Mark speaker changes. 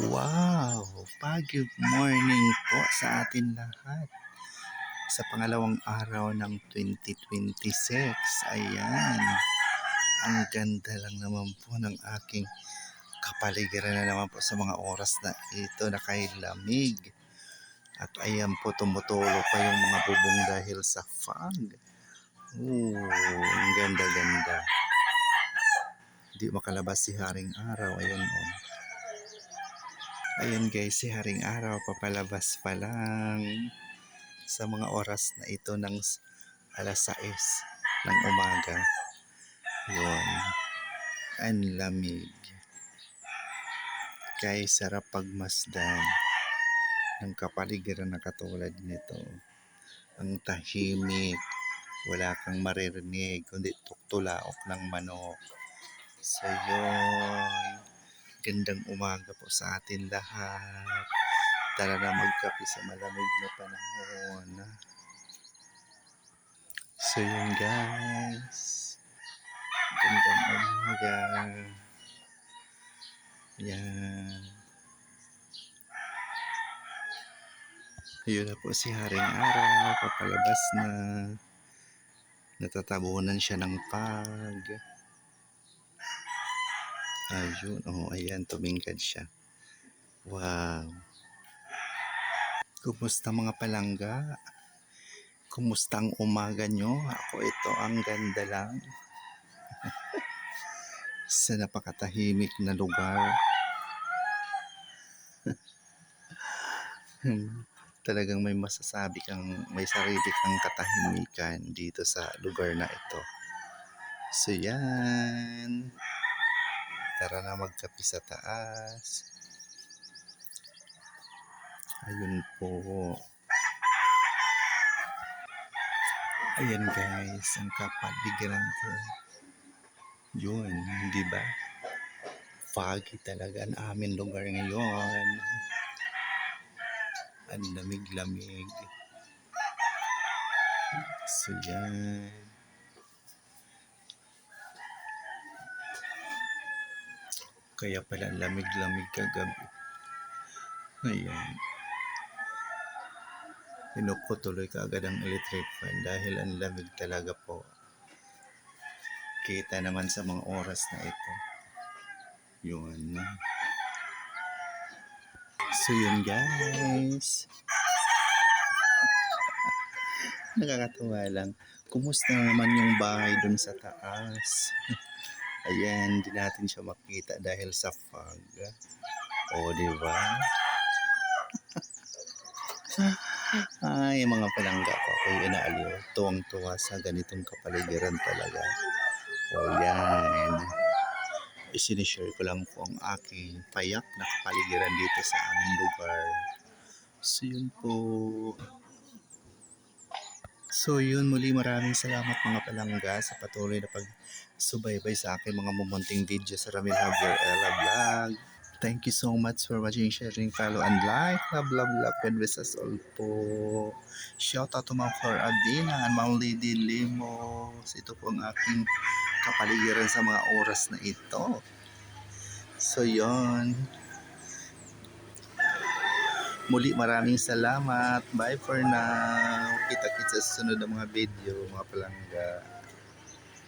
Speaker 1: Wow! Good morning po sa atin lahat. Sa pangalawang araw ng 2026. Ayan. Ang ganda lang naman po ng aking kapaligiran na naman po sa mga oras na ito na kahit lamig. At ayan po, tumutulo pa yung mga bubong dahil sa fog. Ang ganda-ganda. Hindi makalabas si Haring Araw. Ayan o. Ayan guys, si Haring Araw papalabas pa lang sa mga oras na ito ng alas 6 ng umaga. Yun. Ang lamig. Guys, sarap pagmasdan ng kapaligiran na katulad nito. Ang tahimik. Wala kang maririnig kundi tuktulaok ng manok. So yun. Gandang umaga po sa atin lahat. Tara na magkape sa malamig na panahon. So yun guys. Gandang umaga. Yan. Yun na po si Haring Araw. Papalabas na. Natatabunan siya ng pag. Ayun. Ayan. Tumingkad siya. Wow. Kumusta mga palangga? Kumusta ang umaga nyo? Ako ito, ang ganda lang. Sa napakatahimik na lugar. Talagang may masasabi kang, may sarili kang katahimikan dito sa lugar na ito. So yan. Tara na magkape sa taas. Ayun po. Ayan guys, ang kapaligiran ko. Yun, di ba? Foggy talaga ang aming lugar ngayon. Ang lamig-lamig. So yan. Kaya pala lamig-lamig kagabi. Ayan. Pinuputuloy ka agad ang electric fan dahil ang lamig talaga po. Kita naman sa mga oras na ito. Yun. So yun guys. Nakakatuwa lang. Kumusta naman yung bahay dun sa taas? Ayan, di natin siya makita dahil sa fog. Diba? Ay, mga palangga ko. Ako'y inaaliw. Tuwang-tuwa sa ganitong kapaligiran talaga. Yan. Isinishare ko lang po ang aking payak na kapaligiran dito sa aming lugar. So yun po. So yun, muli maraming salamat mga palangga sa patuloy na pagsubaybay sa aking mga mumunting video sa Ramil Javier Ella Vlog. Thank you so much for watching, sharing, follow, and like. Love, love, love. God bless us all po. Shout out to Ma'am Flor Adina and Ma'am Lady Limos. Ito po ang aking kapaligiran sa mga oras na ito. So yun. Muli maraming salamat. Bye for now. Kita-kita sa sunod ng mga video, mga palangga.